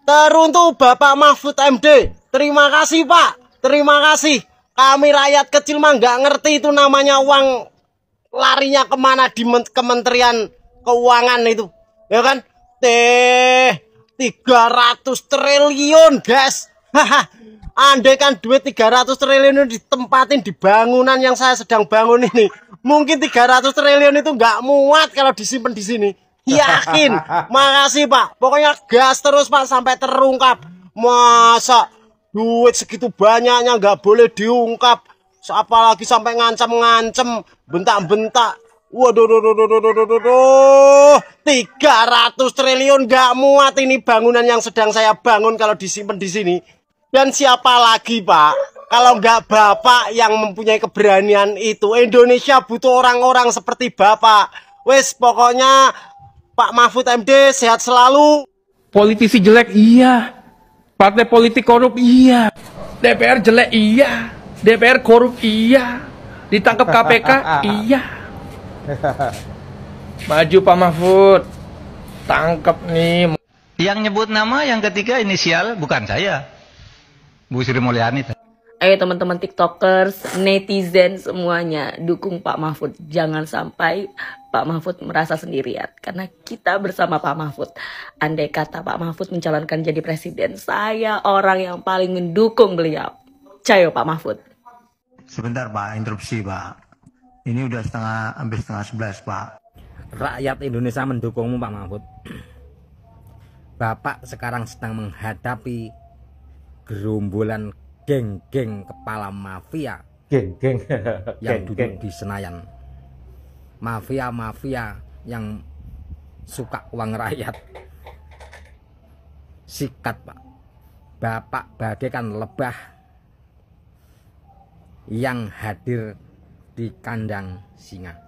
Teruntuk Bapak Mahfud MD. Terima kasih Pak, terima kasih. Kami rakyat kecil mah nggak ngerti itu namanya uang larinya kemana di Kementerian Keuangan itu, ya kan? 300 triliun guys. Andai kan duit 300 triliun itu ditempatin di bangunan yang saya sedang bangun ini, mungkin 300 triliun itu nggak muat kalau disimpan di sini. Yakin. Makasih Pak, pokoknya gas terus Pak sampai terungkap. Masa duit segitu banyaknya nggak boleh diungkap, apalagi sampai ngancam-ngancam, bentak-bentak. Waduh, 300 triliun nggak muat ini bangunan yang sedang saya bangun kalau disimpan di sini. Dan siapa lagi Pak kalau nggak Bapak yang mempunyai keberanian itu? Indonesia butuh orang-orang seperti Bapak. Wes pokoknya Pak Mahfud MD sehat selalu. Politisi jelek iya, partai politik korup iya, DPR jelek iya, DPR korup iya, ditangkap KPK iya. Maju Pak Mahfud, tangkap nih. Yang nyebut nama yang ketiga inisial bukan saya, Bu Sri Mulyani. Ayo teman-teman tiktokers, netizen semuanya, dukung Pak Mahfud. Jangan sampai Pak Mahfud merasa sendirian, karena kita bersama Pak Mahfud. Andai kata Pak Mahfud mencalonkan jadi presiden, saya orang yang paling mendukung beliau. Cayo Pak Mahfud. Sebentar Pak, interupsi Pak. Ini udah hampir setengah 11 Pak. Rakyat Indonesia mendukungmu Pak Mahfud. Bapak sekarang sedang menghadapi gerombolan geng-geng kepala mafia, geng-geng yang duduk di Senayan, mafia-mafia yang suka uang rakyat. Sikat Pak, Bapak bagaikan lebah yang hadir di kandang singa.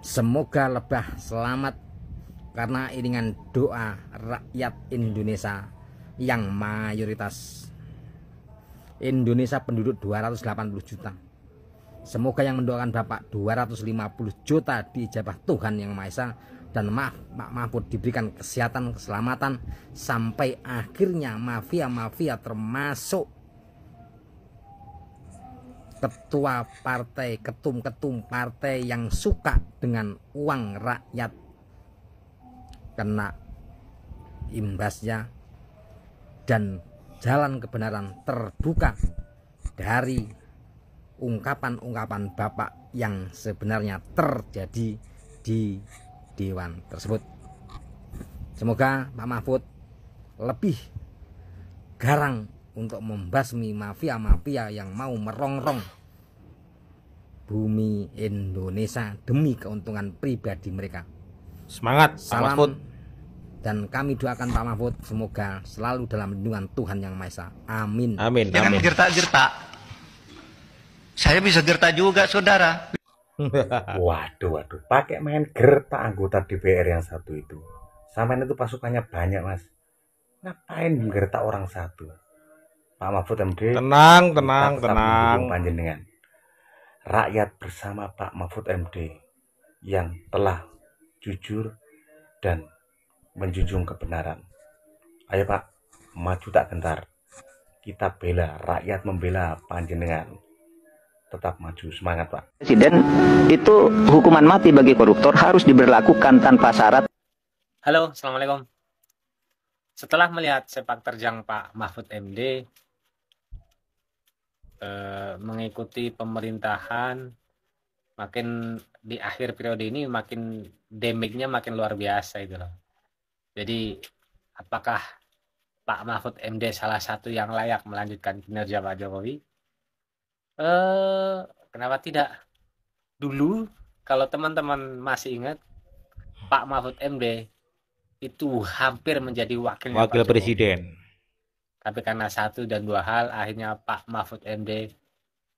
Semoga lebah selamat karena iringan doa rakyat Indonesia yang mayoritas. Indonesia penduduk 280 juta. Semoga yang mendoakan Bapak 250 juta diijabah Tuhan Yang Maha Esa, dan Pak Mahfud diberikan kesehatan, keselamatan, sampai akhirnya mafia-mafia termasuk ketua partai, ketum-ketum partai yang suka dengan uang rakyat kena imbasnya, dan jalan kebenaran terbuka dari ungkapan-ungkapan Bapak yang sebenarnya terjadi di dewan tersebut. Semoga Pak Mahfud lebih garang untuk membasmi mafia-mafia yang mau merongrong bumi Indonesia demi keuntungan pribadi mereka. Semangat Pak Salam, Mahfud. dan kami doakan Pak Mahfud semoga selalu dalam lindungan Tuhan Yang Maha Esa. Amin. Amin. Jangan gertak-gertak. Saya bisa gertak juga, saudara. Waduh, pakai main gertak anggota DPR yang satu itu. Sampean itu pasukannya banyak Mas. Ngapain menggertak orang satu? Pak Mahfud MD, Tenang. mendukung panjenengan. Rakyat bersama Pak Mahfud MD yang telah jujur dan menjunjung kebenaran. Ayo Pak, maju tak gentar. Kita bela, rakyat membela panjenengan. Tetap maju, semangat Pak. Presiden itu hukuman mati bagi koruptor harus diberlakukan tanpa syarat. Halo, Assalamualaikum. Setelah melihat sepak terjang Pak Mahfud MD mengikuti pemerintahan, makin di akhir periode ini makin damage-nya makin luar biasa itu loh. Jadi apakah Pak Mahfud MD salah satu yang layak melanjutkan kinerja Pak Jokowi? Kenapa tidak? Dulu kalau teman-teman masih ingat, Pak Mahfud MD itu hampir menjadi wakil presiden. Tapi karena satu dan dua hal, akhirnya Pak Mahfud MD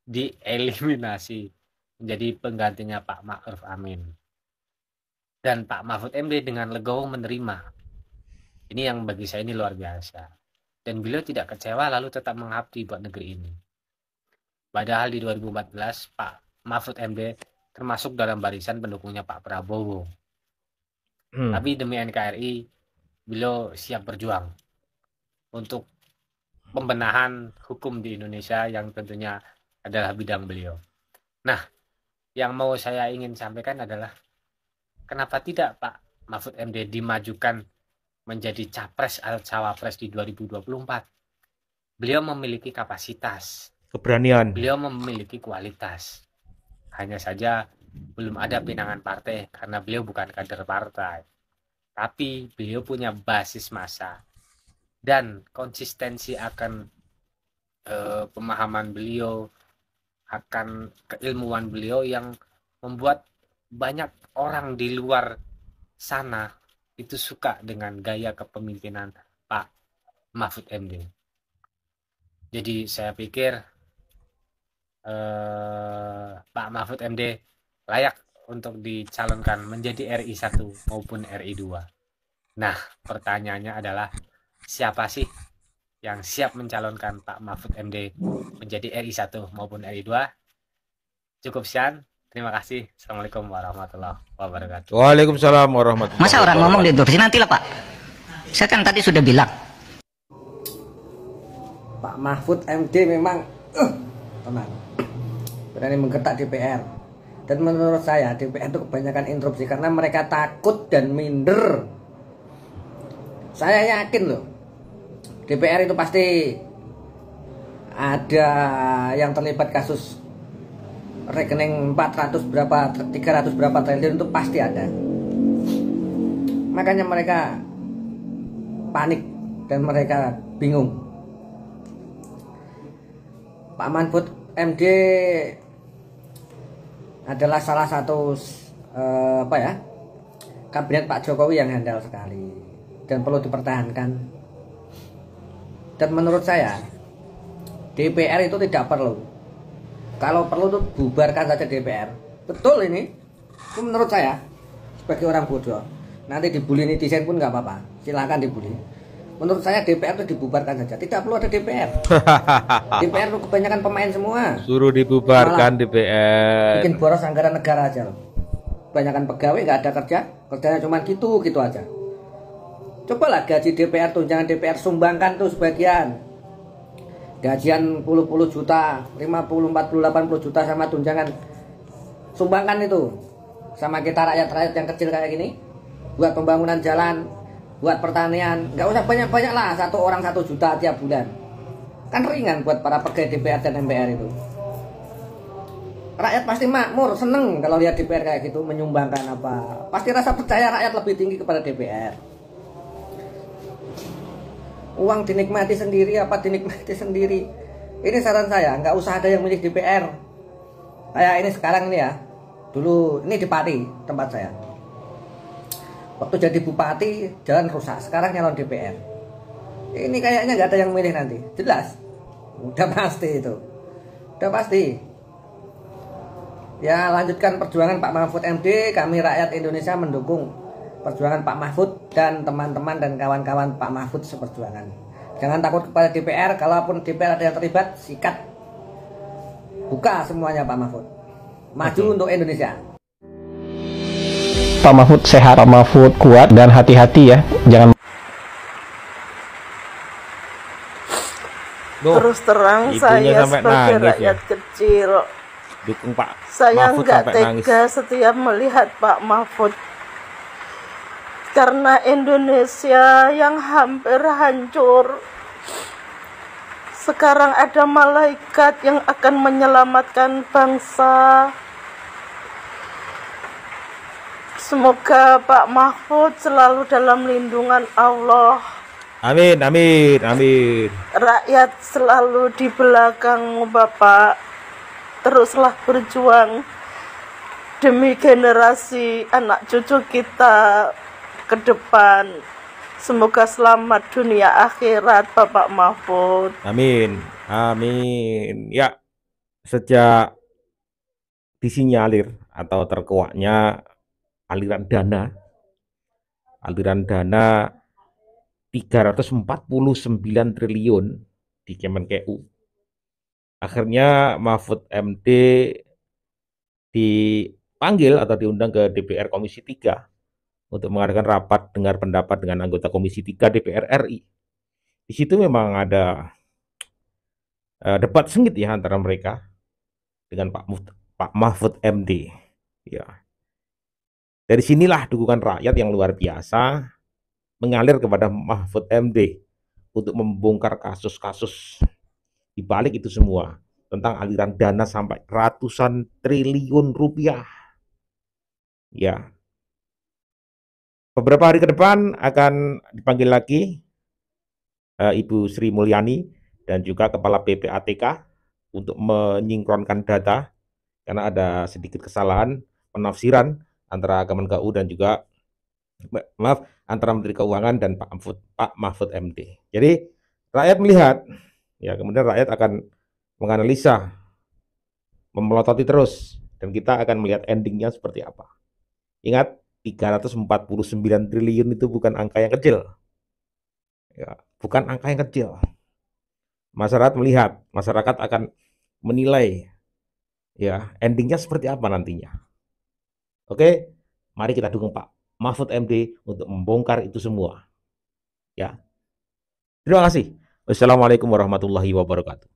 dieliminasi menjadi penggantinya Pak Ma'ruf Amin. Dan Pak Mahfud MD dengan legowo menerima. Ini yang bagi saya ini luar biasa. Dan beliau tidak kecewa lalu tetap mengabdi buat negeri ini. Padahal di 2014 Pak Mahfud MD termasuk dalam barisan pendukungnya Pak Prabowo. Tapi demi NKRI beliau siap berjuang untuk pembenahan hukum di Indonesia yang tentunya adalah bidang beliau. Nah, yang mau saya ingin sampaikan adalah kenapa tidak Pak Mahfud MD dimajukan menjadi capres atau cawapres di 2024? Beliau memiliki kapasitas, Keberanian. beliau memiliki kualitas. Hanya saja belum ada pinangan partai karena beliau bukan kader partai. Tapi beliau punya basis massa dan konsistensi akan pemahaman beliau, akan keilmuan beliau yang membuat banyak orang di luar sana itu suka dengan gaya kepemimpinan Pak Mahfud MD. Jadi saya pikir Pak Mahfud MD layak untuk dicalonkan menjadi RI 1 maupun RI 2. Nah, pertanyaannya adalah siapa sih yang siap mencalonkan Pak Mahfud MD menjadi RI 1 maupun RI 2? Cukup sekian. Terima kasih. Assalamualaikum warahmatullahi wabarakatuh. Waalaikumsalam warahmatullahi Masa orang ngomong diinterupsi nanti lah Pak? Saya kan tadi sudah bilang. Pak Mahfud MD memang tenang, berani menggetak DPR. Dan menurut saya DPR itu kebanyakan interupsi karena mereka takut dan minder. Saya yakin loh, DPR itu pasti ada yang terlibat kasus rekening 400 berapa, 300 berapa triliun itu pasti ada. Makanya mereka panik dan mereka bingung. Pak Mahfud MD adalah salah satu kabinet Pak Jokowi yang handal sekali dan perlu dipertahankan. Dan menurut saya DPR itu tidak perlu. Kalau perlu tuh bubarkan saja DPR. Betul ini. Itu menurut saya sebagai orang bodoh. Nanti dibully netizen pun nggak apa-apa. Silakan dibully. Menurut saya DPR itu dibubarkan saja. Tidak perlu ada DPR. DPR itu kebanyakan pemain semua. Suruh dibubarkan Malah DPR. bikin boros anggaran negara aja loh. Kebanyakan pegawai nggak ada kerja. Kerjanya cuma gitu aja. Cobalah gaji DPR, tunjangan DPR sumbangkan tuh sebagian. Gajian puluh juta, 50, 40, 80 juta sama tunjangan. Sumbangkan itu sama kita rakyat-rakyat yang kecil kayak gini. Buat pembangunan jalan, buat pertanian. Nggak usah banyak-banyak lah, 1 orang 1 juta tiap bulan. Kan ringan buat para pegawai DPR dan MPR itu. Rakyat pasti makmur, seneng kalau lihat DPR kayak gitu menyumbangkan apa. Pasti rasa percaya rakyat lebih tinggi kepada DPR. Uang dinikmati sendiri apa dinikmati sendiri. Ini saran saya, nggak usah ada yang milih DPR. Kayak ini sekarang ini ya. Dulu ini di Pati tempat saya. Waktu jadi bupati jalan rusak, sekarang nyalon DPR. Ini kayaknya nggak ada yang milih nanti. Jelas. Udah pasti itu. Udah pasti. Ya lanjutkan perjuangan Pak Mahfud MD. Kami rakyat Indonesia mendukung perjuangan Pak Mahfud dan teman-teman dan kawan-kawan Pak Mahfud seperjuangan. Jangan takut kepada DPR. Kalaupun DPR ada yang terlibat, sikat. Buka semuanya Pak Mahfud. Maju untuk Indonesia. Pak Mahfud sehat, Pak Mahfud kuat dan hati-hati ya. Jangan. Terus terang saya sebagai rakyat kecil, dukung Pak saya Mahfud nggak sampai nangis. tega setiap melihat Pak Mahfud. Karena Indonesia yang hampir hancur. Sekarang ada malaikat yang akan menyelamatkan bangsa. Semoga Pak Mahfud selalu dalam lindungan Allah. Amin, amin, amin. Rakyat selalu di belakang Bapak. Teruslah berjuang demi generasi anak cucu kita ke depan. Semoga selamat dunia akhirat Bapak Mahfud. Amin, amin. Ya, sejak disinyalir atau terkuaknya aliran dana 349 triliun di Kemenkeu, akhirnya Mahfud MD dipanggil atau diundang ke DPR Komisi 3 untuk mengadakan rapat dengar pendapat dengan anggota Komisi 3 DPR RI. Di situ memang ada debat sengit ya antara mereka dengan Pak Mahfud MD. Ya. Dari sinilah dukungan rakyat yang luar biasa mengalir kepada Mahfud MD untuk membongkar kasus-kasus di balik itu semua tentang aliran dana sampai ratusan triliun rupiah. Ya. Beberapa hari ke depan akan dipanggil lagi Ibu Sri Mulyani dan juga Kepala PPATK untuk menyinkronkan data karena ada sedikit kesalahan penafsiran antara Kemenkeu dan juga antara Menteri Keuangan dan Pak Mahfud MD. Jadi rakyat melihat, ya kemudian rakyat akan menganalisa, memelototi terus, dan kita akan melihat endingnya seperti apa. Ingat, 349 triliun itu bukan angka yang kecil. Ya, bukan angka yang kecil. Masyarakat melihat, masyarakat akan menilai ya endingnya seperti apa nantinya. Oke, mari kita dukung Pak Mahfud MD untuk membongkar itu semua. Ya. Terima kasih. Wassalamualaikum warahmatullahi wabarakatuh.